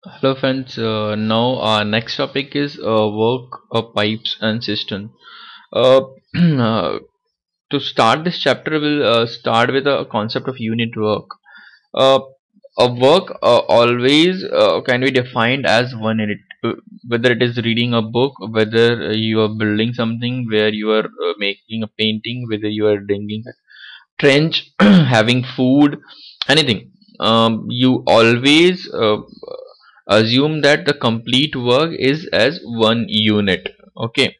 Hello friends, now our next topic is work pipes and system. Uh, uh, to start this chapter, we'll start with a concept of unit work. Uh, a work always can be defined as one unit, whether it is reading a book, whether you are building something, where you are making a painting, whether you are digging a trench, having food, anything. You always assume that the complete work is as one unit. Okay,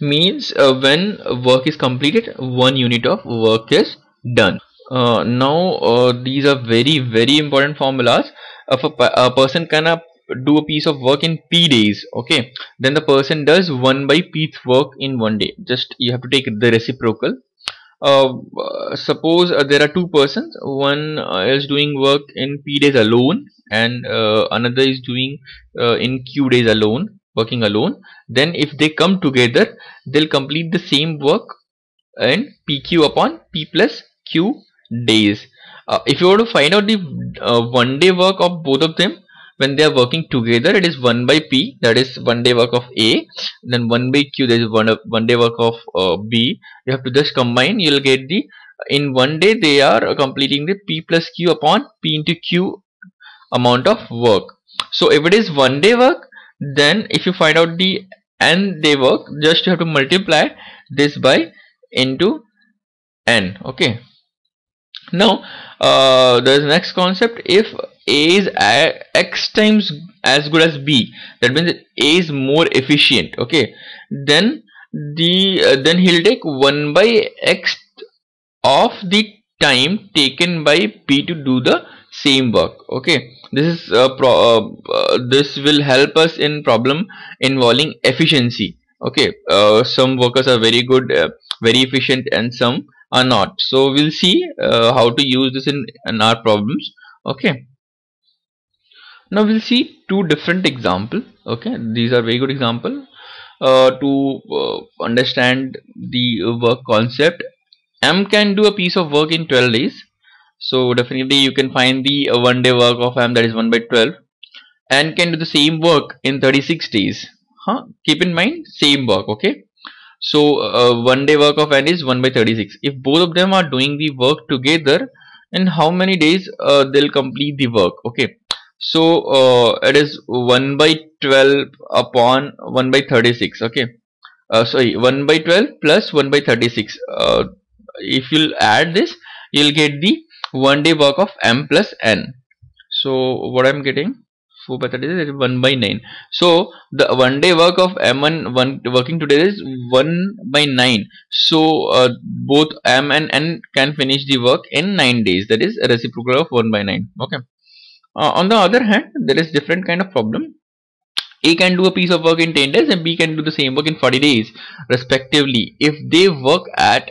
means when work is completed, one unit of work is done. Now these are very important formulas. If a person can do a piece of work in p days, okay, then the person does 1 by pth work in 1 day. Just you have to take the reciprocal. Suppose there are two persons, one is doing work in p days alone, and another is doing in q days alone, working alone. Then if they come together, they'll complete the same work in pq upon p plus q days. If you want to find out the 1 day work of both of them when they are working together, it is 1 by p, that is 1 day work of a. Then 1 by q, that is 1 day work of b. You have to just combine, you'll get the, in 1 day they are completing the p plus q upon p into q amount of work. So if it is 1 day work, then if you find out the n day work, just you have to multiply this by into n. Okay, now there's next concept. If a is x times as good as b, that means a is more efficient. Okay, then then he'll take 1 by x of the time taken by p to do the same work. Okay, this is this will help us in problem involving efficiency. Okay, some workers are very good, very efficient, and some are not. So we'll see how to use this in our problems. Okay, now we'll see two different example. Okay, these are very good example to understand the work concept. M can do a piece of work in 12 days. So definitely you can find the 1 day work of M, that is 1 by 12. And can do the same work in 36 days. Keep in mind same work. Okay. So 1 day work of N is 1 by 36. If both of them are doing the work together, in how many days they'll complete the work? Okay. So it is 1 by 12 upon 1 by 36. Okay. Sorry, 1 by 12 plus 1 by 36. If you'll add this, you'll get the 1 day work of M plus N. So what I'm getting, 4 by 36 is 1 by 9. So the 1 day work of M1 one working today is 1 by 9. So both M and N can finish the work in 9 days. That is a reciprocal of 1 by 9. Okay. On the other hand, there is different kind of problem. A can do a piece of work in 10 days and B can do the same work in 40 days respectively, if they work at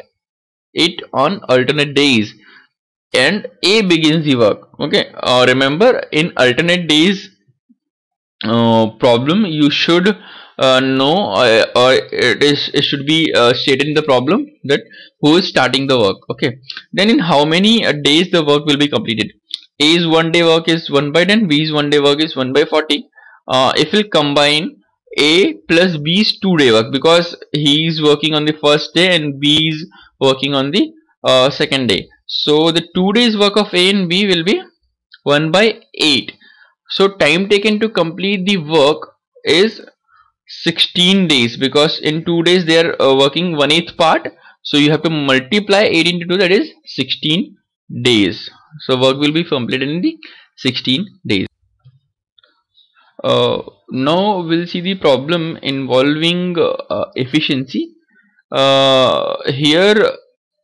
it on alternate days and A begins the work. Okay, remember in alternate days problem, you should know, or it should be stated in the problem that who is starting the work. Okay, then in how many days the work will be completed. A's 1 day work is 1 by 10, B's 1 day work is 1 by 40. If we'll combine A plus B's 2 day work, because he is working on the first day and B is working on the second day, so the 2 days work of A and B will be 1 by 8. So time taken to complete the work is 16 days, because in 2 days they are working 1/8 part. So you have to multiply 8 into 2, that is 16 days. So work will be completed in the 16 days. Now we'll see the problem involving efficiency. Here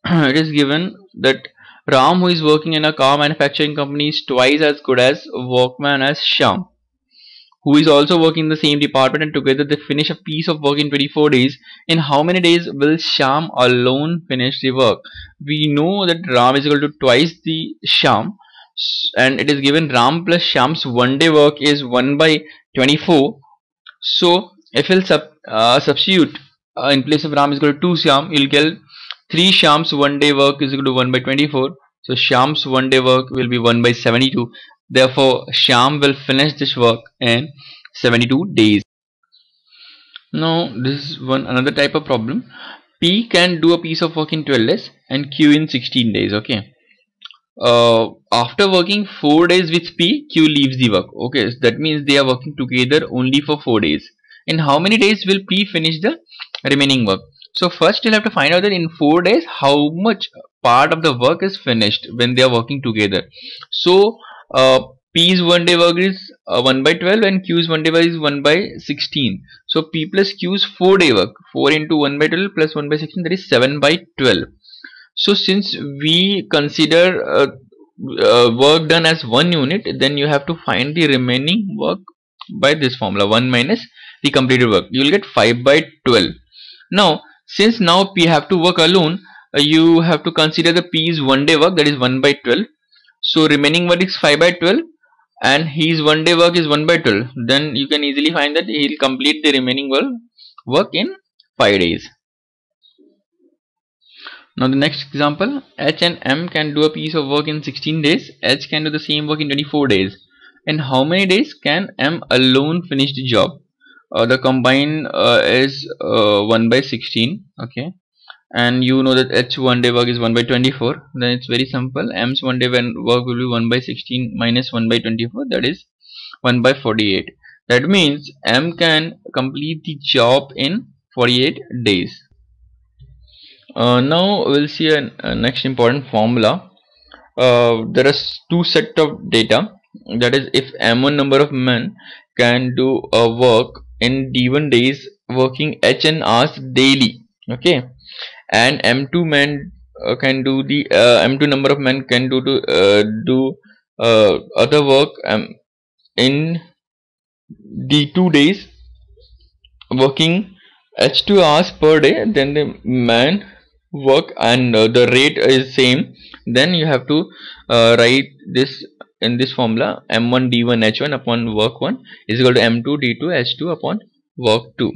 it is given that Ram, who is working in a car manufacturing company, is twice as good as workman as Shyam, who is also working in the same department, and together they finish a piece of work in 24 days. In how many days will Shyam alone finish the work? We know that Ram is equal to twice the Shyam, and it is given Ram plus Shyam's 1 day work is 1 by 24. So if we'll substitute in place of Ram is equal to 2 Shyam, you'll get 3 Shyam's 1 day work is equal to 1 by 24. So Shyam's 1 day work will be 1 by 72. Therefore, Shyam will finish this work in 72 days. Now, this is one another type of problem. P can do a piece of work in 12 days and Q in 16 days. Okay. After working 4 days with P, Q leaves the work. Okay, so that means they are working together only for 4 days. In how many days will P finish the remaining work? So first you'll have to find out that in 4 days how much part of the work is finished when they are working together. So P's 1 day work is 1 by 12 and Q's 1 day work is 1 by 16. So P plus Q's 4 day work, 4 into 1 by 12 plus 1 by 16, that is 7 by 12. So since we consider work done as one unit, then you have to find the remaining work by this formula, 1 minus the completed work. You will get 5 by 12. Now since now P have to work alone, you have to consider the P's 1 day work, that is 1 by 12. So remaining work is 5 by 12 and his 1 day work is 1 by 12. Then you can easily find that he will complete the remaining work in 5 days. Now the next example, H and M can do a piece of work in 16 days. H can do the same work in 24 days. In how many days can M alone finish the job? The combine is 1 by 16. Okay. And you know that H 1 day work is 1 by 24. Then it's very simple. M's 1 day work will be 1 by 16 minus 1 by 24. That is 1 by 48. That means M can complete the job in 48 days. Now we'll see a next important formula. There are two sets of data. That is, if M1 number of men can do a work in D1 days working H and hours daily, okay, and M2 men can do the M2 number of men can do other work in D2 days working H2 hours per day, then the man work and the rate is same, then you have to write this in this formula: M1 D1 H1 upon work 1 is equal to M2 D2 H2 upon work 2.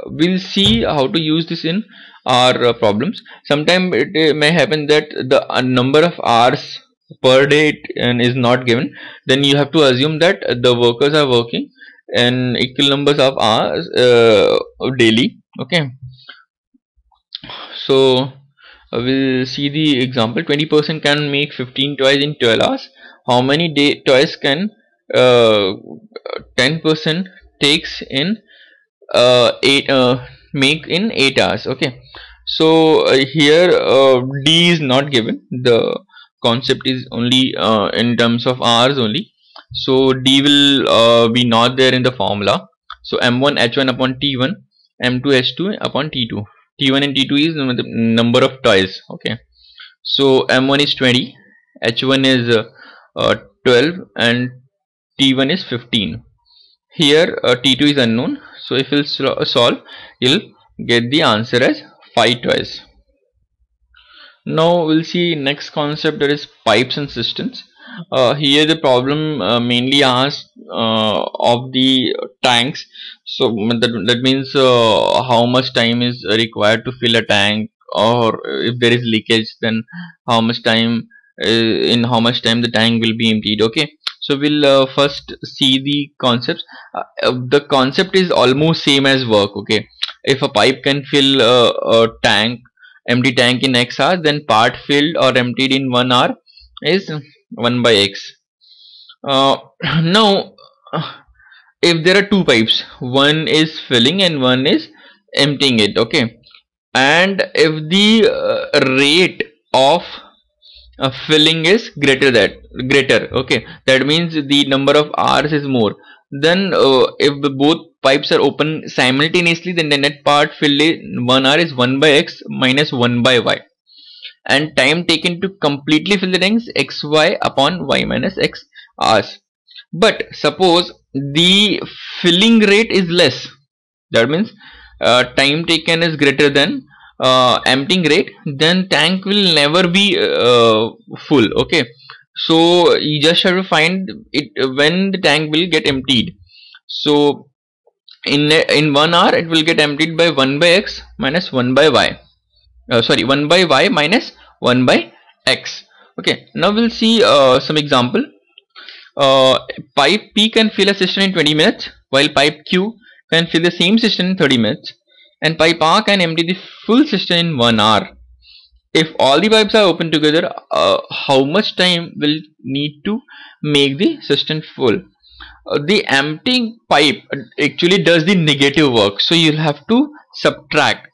We'll see how to use this in our problems. Sometimes it may happen that the number of hours per day is not given, then you have to assume that the workers are working in equal numbers of hours daily. Okay, so we'll see the example. 20% can make 15 toys in 12 hours. How many toys can 10% takes in make in 8 hours? Okay, so here D is not given. The concept is only in terms of hours only, so D will be not there in the formula. So M1 H1 upon T1, M2 H2 upon T2. T1 and T2 is the number of toys. Okay, so M1 is 20, H1 is 12 and T1 is 15. Here T2 is unknown, so if you'll solve, you'll get the answer as 5 toys. Now we'll see next concept, that is pipes and cisterns. Here the problem mainly asks of the tanks. So that means how much time is required to fill a tank, or if there is leakage, then how much time in how much time the tank will be emptied. Okay, so we'll first see the concepts. The concept is almost same as work. Okay, if a pipe can fill a empty tank in X hours, then part filled or emptied in 1 hour is 1 by X. Now if there are two pipes, one is filling and one is emptying it, okay, and if the rate of filling is greater, okay, that means the number of hours is more, then if both pipes are open simultaneously, then the net part filled in 1 hour is 1 by X minus 1 by Y, and time taken to completely fill the tanks xy upon y minus x hours. But suppose the filling rate is less, that means time taken is greater than emptying rate, then tank will never be full. Okay, so you just have to find it when the tank will get emptied. So in 1 hour it will get emptied by 1 by X minus 1 by Y. 1 by Y minus 1 by X. Okay, now we'll see some example. Pipe P can fill a cistern in 20 minutes, while pipe Q can fill the same cistern in 30 minutes, and pipe R can empty the full cistern in 1 hour. If all the pipes are open together, how much time will need to make the cistern full? The emptying pipe actually does the negative work, so you'll have to subtract.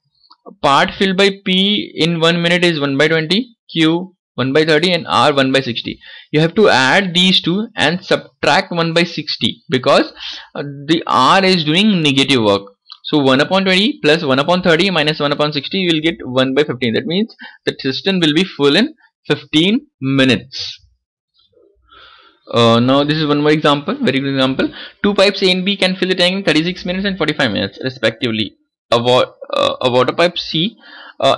Part filled by P in 1 minute is 1 by 20, Q 1 by 30, and R 1 by 60. You have to add these two and subtract 1 by 60 because the R is doing negative work. So 1 upon 20 plus 1 upon 30 minus 1 upon 60, you will get 1 by 15. That means the cistern will be full in 15 minutes. Now this is one more example, very good example. Two pipes A and B can fill the tank in 36 minutes and 45 minutes respectively. A water pipe C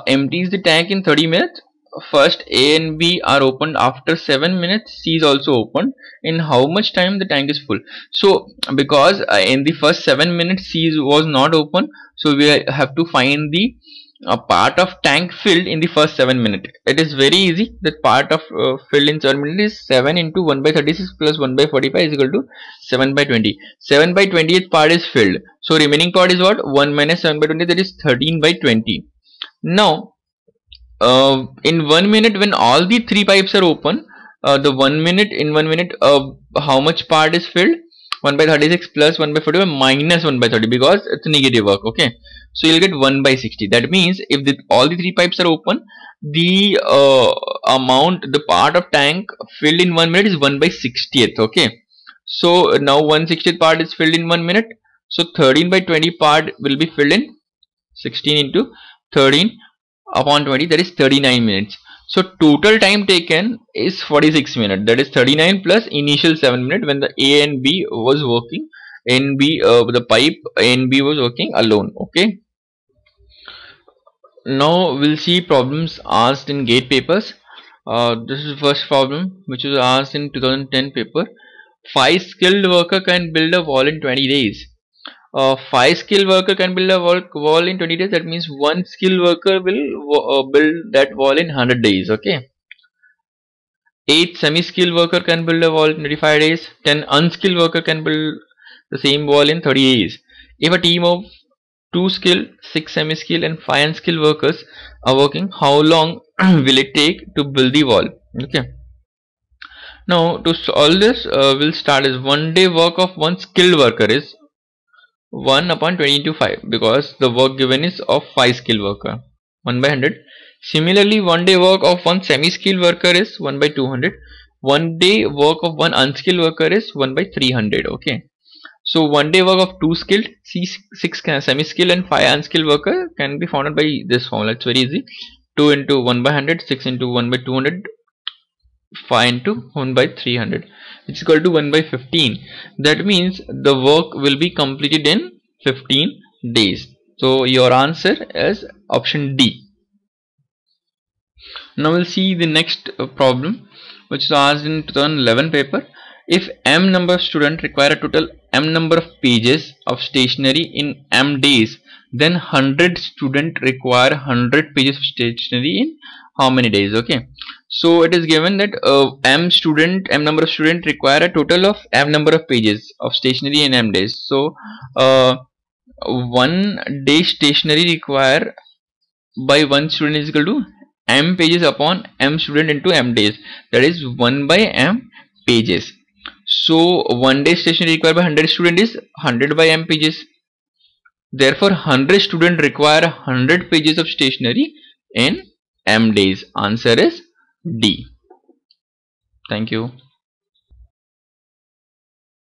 empties the tank in 30 minutes. First A and B are opened after 7 minutes. C is also opened. In how much time the tank is full? So because in the first 7 minutes C was not open, so we have to find the part of tank filled in the first 7 minutes. It is very easy. That part of filled in 7 minutes is 7 into 1 by 36 plus 1 by 45 is equal to 7 by 20. 7 by 20th part is filled. So remaining part is what? 1 minus 7 by 20, that is 13 by 20. Now in 1 minute when all the three pipes are open, the 1 minute in 1 minute how much part is filled? 1 by 36 plus 1 by 45 minus 1 by 30 because it's negative work. Okay, so you'll get 1 by 60. That means if all the three pipes are open, the the part of tank filled in 1 minute is 1 by 60th. Okay, so now 1/60th part is filled in 1 minute, so 13 by 20 part will be filled in 16 into 13 upon 20, that is 39 minutes. So total time taken is 46 minutes, that is 39 plus initial 7 minutes when the A and B was working. The pipe A and B was working alone. Okay, now we'll see problems asked in GATE papers. This is the first problem which was asked in 2010 paper. 5 skilled worker can build a wall in 20 days. 5 skilled worker can build a wall in 20 days. That means 1 skilled worker will build that wall in 100 days. Okay. 8 semi-skilled worker can build a wall in 25 days. 10 unskilled worker can build the same wall in 30 days. If a team of 2 skilled, 6 semi-skilled and 5 unskilled workers are working, how long will it take to build the wall? Okay. Now to solve this, we'll start as 1 day work of 1 skilled worker is 1 upon 20 into 5 because the work given is of 5 skilled worker, 1 by 100. Similarly, 1 day work of 1 semi-skilled worker is 1 by 200. 1 day work of 1 unskilled worker is 1 by 300. Okay, so 1 day work of 2 skilled, 6 semi-skilled and 5 unskilled worker can be found by this formula. It's very easy. 2 into 1 by 100, 6 into 1 by 200, 5 into 1 by 300, which is equal to 1 by 15. That means the work will be completed in 15 days. So your answer is option D. Now we'll see the next problem which is asked in 2011 paper. If m number of students require a total m number of pages of stationery in m days, then 100 students require 100 pages of stationery in how many days? Okay, so it is given that m number of students require a total of m number of pages of stationery in m days. So 1 day stationery require by 1 student is equal to m pages upon m student into m days, that is 1 by m pages. So 1 day stationery required by 100 student is 100 by m pages. Therefore 100 students require 100 pages of stationery in m days. Answer is D. Thank you.